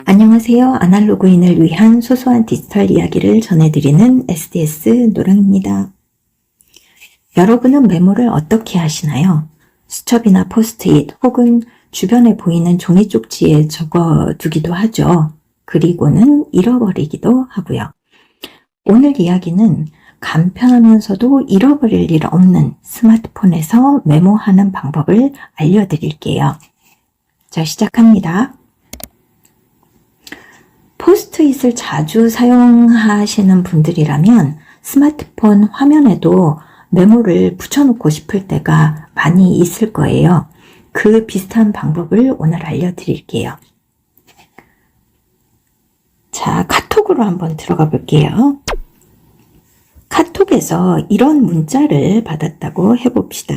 안녕하세요. 아날로그인을 위한 소소한 디지털 이야기를 전해드리는 SDS 노랑입니다. 여러분은 메모를 어떻게 하시나요? 수첩이나 포스트잇 혹은 주변에 보이는 종이 쪽지에 적어두기도 하죠. 그리고는 잃어버리기도 하고요. 오늘 이야기는 간편하면서도 잃어버릴 일 없는 스마트폰에서 메모하는 방법을 알려드릴게요. 자, 시작합니다. 포스트잇을 자주 사용하시는 분들이라면 스마트폰 화면에도 메모를 붙여놓고 싶을 때가 많이 있을 거예요. 그 비슷한 방법을 오늘 알려드릴게요. 자, 카톡으로 한번 들어가 볼게요. 카톡에서 이런 문자를 받았다고 해봅시다.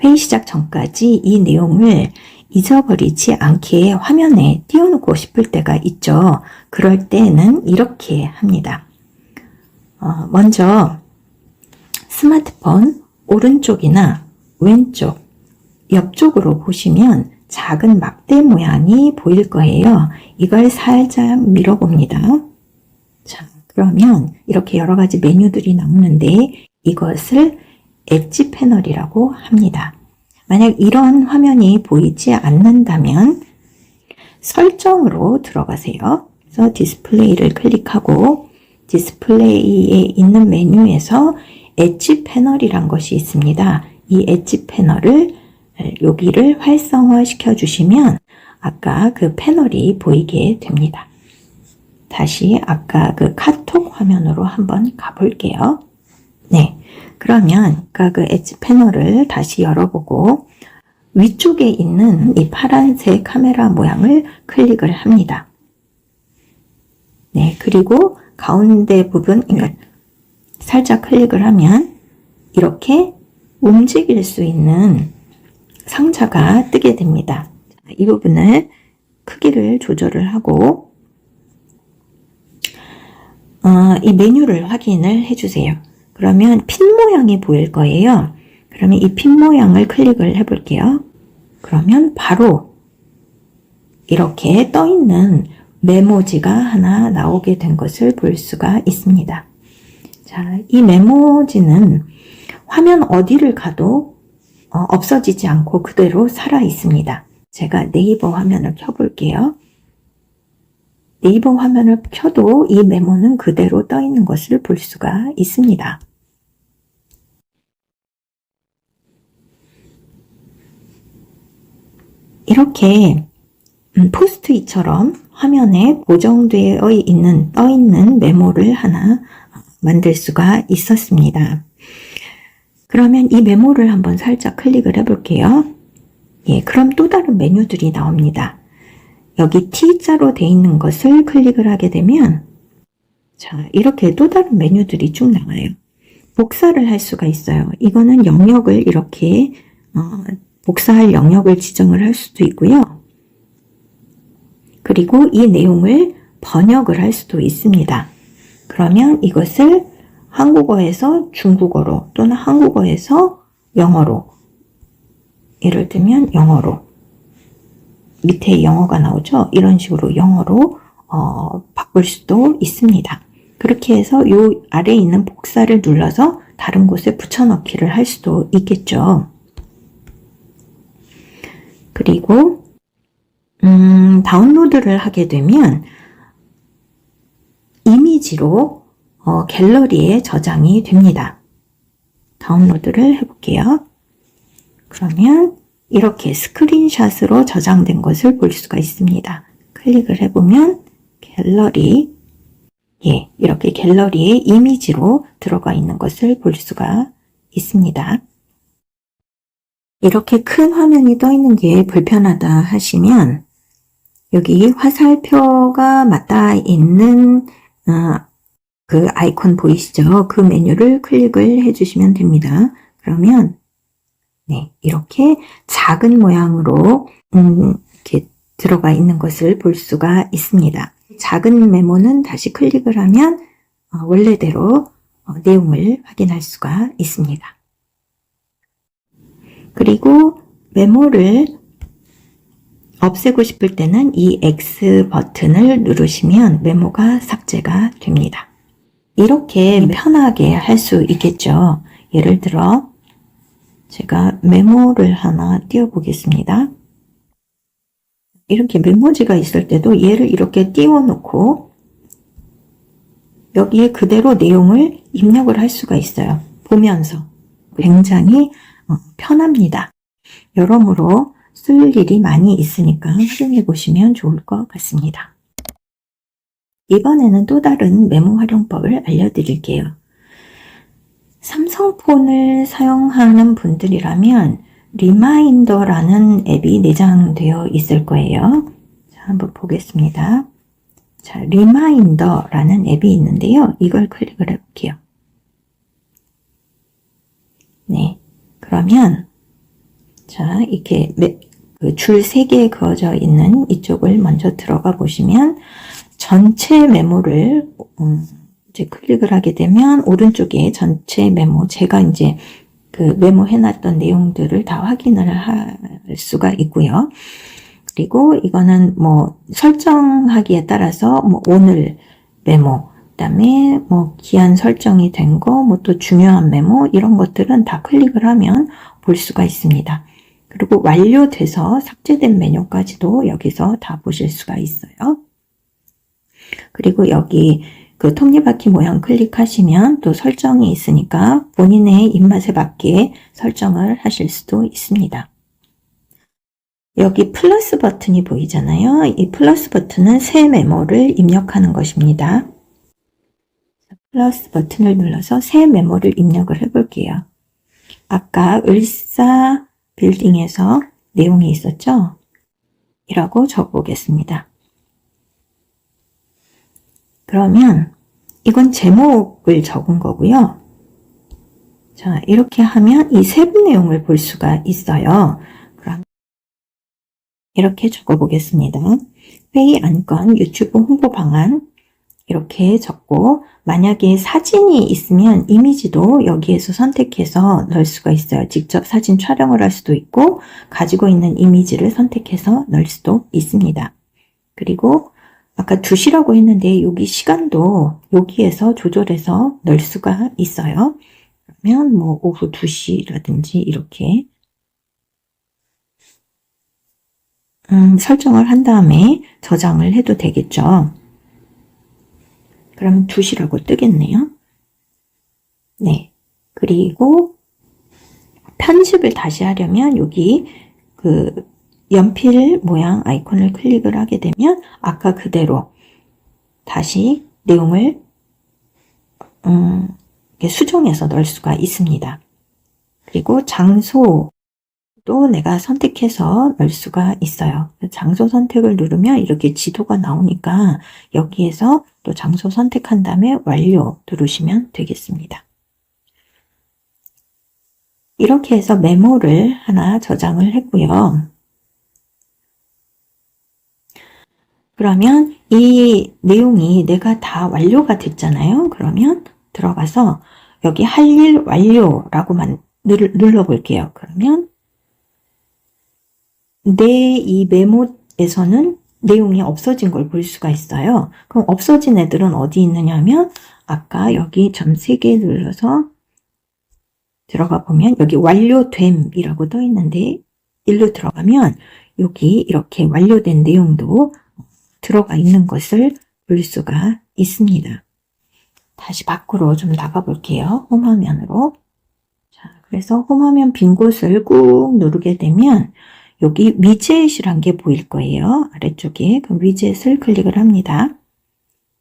회의 시작 전까지 이 내용을 잊어버리지 않게 화면에 띄워놓고 싶을 때가 있죠. 그럴 때는 이렇게 합니다. 먼저 스마트폰 오른쪽이나 왼쪽, 옆쪽으로 보시면 작은 막대 모양이 보일 거예요. 이걸 살짝 밀어봅니다. 자, 그러면 이렇게 여러 가지 메뉴들이 나오는데 이것을 엣지 패널이라고 합니다. 만약 이런 화면이 보이지 않는다면 설정으로 들어가세요. 그래서 디스플레이를 클릭하고 디스플레이에 있는 메뉴에서 엣지 패널이란 것이 있습니다. 이 엣지 패널을 여기를 활성화 시켜주시면 아까 그 패널이 보이게 됩니다. 다시 아까 그 카톡 화면으로 한번 가볼게요. 네, 그러면 아까 그 엣지 패널을 다시 열어보고 위쪽에 있는 이 파란색 카메라 모양을 클릭을 합니다. 네, 그리고 가운데 부분, 그러니까 살짝 클릭을 하면 이렇게 움직일 수 있는 상자가 뜨게 됩니다. 이 부분을 크기를 조절을 하고 이 메뉴를 확인을 해주세요. 그러면 핀 모양이 보일 거예요. 그러면 이 핀 모양을 클릭을 해볼게요. 그러면 바로 이렇게 떠있는 메모지가 하나 나오게 된 것을 볼 수가 있습니다. 자, 이 메모지는 화면 어디를 가도 없어지지 않고 그대로 살아 있습니다. 제가 네이버 화면을 켜볼게요. 네이버 화면을 켜도 이 메모는 그대로 떠 있는 것을 볼 수가 있습니다. 이렇게 포스트잇처럼 화면에 고정되어 떠 있는 메모를 하나 만들 수가 있었습니다. 그러면 이 메모를 한번 살짝 클릭을 해볼게요. 예, 그럼 또 다른 메뉴들이 나옵니다. 여기 T자로 되어 있는 것을 클릭을 하게 되면 자, 이렇게 또 다른 메뉴들이 쭉 나와요. 복사를 할 수가 있어요. 이거는 영역을 이렇게 복사할 영역을 지정을 할 수도 있고요. 그리고 이 내용을 번역을 할 수도 있습니다. 그러면 이것을 한국어에서 중국어로 또는 한국어에서 영어로, 예를 들면 영어로, 밑에 영어가 나오죠. 이런 식으로 영어로 바꿀 수도 있습니다. 그렇게 해서 요 아래에 있는 복사를 눌러서 다른 곳에 붙여넣기를 할 수도 있겠죠. 그리고 다운로드를 하게 되면 이미지로 갤러리에 저장이 됩니다. 다운로드를 해볼게요. 그러면 이렇게 스크린샷으로 저장된 것을 볼 수가 있습니다. 클릭을 해보면 갤러리, 예, 이렇게 갤러리에 이미지로 들어가 있는 것을 볼 수가 있습니다. 이렇게 큰 화면이 떠 있는 게 불편하다 하시면 여기 화살표가 맞닿아 있는 그 아이콘 보이시죠? 그 메뉴를 클릭을 해주시면 됩니다. 그러면 네, 이렇게 작은 모양으로 이렇게 들어가 있는 것을 볼 수가 있습니다. 작은 메모는 다시 클릭을 하면 원래대로 내용을 확인할 수가 있습니다. 그리고 메모를 없애고 싶을 때는 이 X 버튼을 누르시면 메모가 삭제가 됩니다. 이렇게 편하게 할 수 있겠죠. 예를 들어 제가 메모를 하나 띄워 보겠습니다. 이렇게 메모지가 있을 때도 얘를 이렇게 띄워 놓고 여기에 그대로 내용을 입력을 할 수가 있어요. 보면서 굉장히 편합니다. 여러모로 쓸 일이 많이 있으니까 활용해 보시면 좋을 것 같습니다. 이번에는 또 다른 메모 활용법을 알려드릴게요. 삼성폰을 사용하는 분들이라면 리마인더라는 앱이 내장되어 있을 거예요. 자, 한번 보겠습니다. 자, 리마인더라는 앱이 있는데요. 이걸 클릭을 해볼게요. 네. 그러면, 자, 이렇게 줄 3개 그어져 있는 이쪽을 먼저 들어가 보시면, 전체 메모를, 이제 클릭을 하게 되면, 오른쪽에 전체 메모, 제가 이제 그 메모 해놨던 내용들을 다 확인을 할 수가 있고요. 그리고 이거는 뭐 설정하기에 따라서 뭐 오늘 메모, 그다음에 뭐 기한 설정이 된 거, 뭐 또 중요한 메모 이런 것들은 다 클릭을 하면 볼 수가 있습니다. 그리고 완료돼서 삭제된 메뉴까지도 여기서 다 보실 수가 있어요. 그리고 여기 그 톱니바퀴 모양 클릭하시면 또 설정이 있으니까 본인의 입맛에 맞게 설정을 하실 수도 있습니다. 여기 플러스 버튼이 보이잖아요. 이 플러스 버튼은 새 메모를 입력하는 것입니다. 플러스 버튼을 눌러서 새 메모를 입력을 해볼게요. 아까 을사 빌딩에서 내용이 있었죠? 이라고 적어보겠습니다. 그러면 이건 제목을 적은 거고요. 자, 이렇게 하면 이 세부 내용을 볼 수가 있어요. 그럼 이렇게 적어보겠습니다. 회의 안건, 유튜브 홍보 방안 이렇게 적고 만약에 사진이 있으면 이미지도 여기에서 선택해서 넣을 수가 있어요. 직접 사진 촬영을 할 수도 있고 가지고 있는 이미지를 선택해서 넣을 수도 있습니다. 그리고 아까 2시라고 했는데 여기 시간도 여기에서 조절해서 넣을 수가 있어요. 그러면 뭐 오후 2시라든지 이렇게 설정을 한 다음에 저장을 해도 되겠죠. 그러면 2시라고 뜨겠네요. 네. 그리고 편집을 다시 하려면 여기 그 연필 모양 아이콘을 클릭을 하게 되면 아까 그대로 다시 내용을 수정해서 넣을 수가 있습니다. 그리고 장소도 내가 선택해서 넣을 수가 있어요. 장소 선택을 누르면 이렇게 지도가 나오니까 여기에서 또 장소 선택한 다음에 완료 누르시면 되겠습니다. 이렇게 해서 메모를 하나 저장을 했고요. 그러면 이 내용이 내가 다 완료가 됐잖아요. 그러면 들어가서 여기 할 일 완료라고만 눌러볼게요. 그러면 내 이 메모에서는 내용이 없어진 걸 볼 수가 있어요. 그럼 없어진 애들은 어디 있느냐 하면 아까 여기 점 3개 눌러서 들어가 보면 여기 완료됨이라고 떠 있는데 일로 들어가면 여기 이렇게 완료된 내용도 들어가 있는 것을 볼 수가 있습니다. 다시 밖으로 좀 나가 볼게요. 홈화면으로. 자, 그래서 홈화면 빈 곳을 꾹 누르게 되면 여기 위젯이란 게 보일 거예요. 아래쪽에. 그럼 위젯을 클릭을 합니다.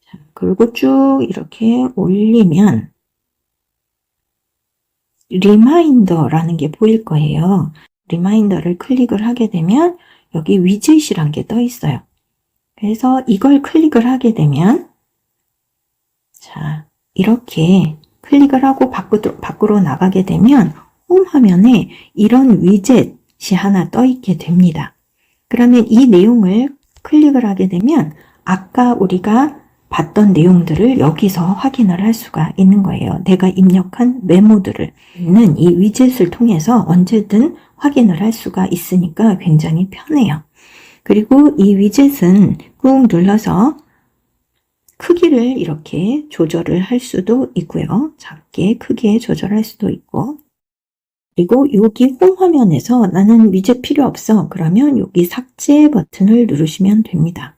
자, 그리고 쭉 이렇게 올리면 리마인더라는 게 보일 거예요. 리마인더를 클릭을 하게 되면 여기 위젯이란 게 떠 있어요. 그래서 이걸 클릭을 하게 되면 자, 이렇게 클릭을 하고 밖으로 나가게 되면 홈 화면에 이런 위젯이 하나 떠 있게 됩니다. 그러면 이 내용을 클릭을 하게 되면 아까 우리가 봤던 내용들을 여기서 확인을 할 수가 있는 거예요. 내가 입력한 메모들을 있는 이 위젯을 통해서 언제든 확인을 할 수가 있으니까 굉장히 편해요. 그리고 이 위젯은 꾹 눌러서 크기를 이렇게 조절을 할 수도 있고요. 작게 크게 조절할 수도 있고, 그리고 여기 홈 화면에서 나는 위젯 필요 없어. 그러면 여기 삭제 버튼을 누르시면 됩니다.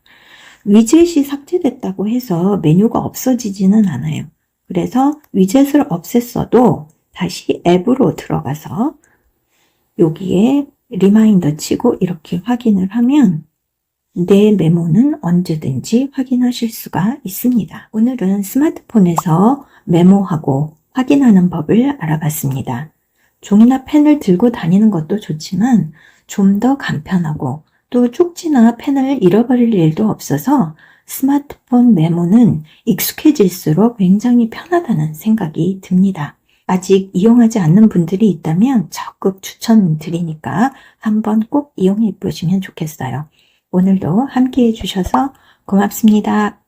위젯이 삭제됐다고 해서 메뉴가 없어지지는 않아요. 그래서 위젯을 없앴어도 다시 앱으로 들어가서 여기에 리마인더 치고 이렇게 확인을 하면 내 메모는 언제든지 확인하실 수가 있습니다. 오늘은 스마트폰에서 메모하고 확인하는 법을 알아봤습니다. 종이나 펜을 들고 다니는 것도 좋지만 좀 더 간편하고 또 쪽지나 펜을 잃어버릴 일도 없어서 스마트폰 메모는 익숙해질수록 굉장히 편하다는 생각이 듭니다. 아직 이용하지 않는 분들이 있다면 적극 추천드리니까 한번 꼭 이용해 보시면 좋겠어요. 오늘도 함께 해주셔서 고맙습니다.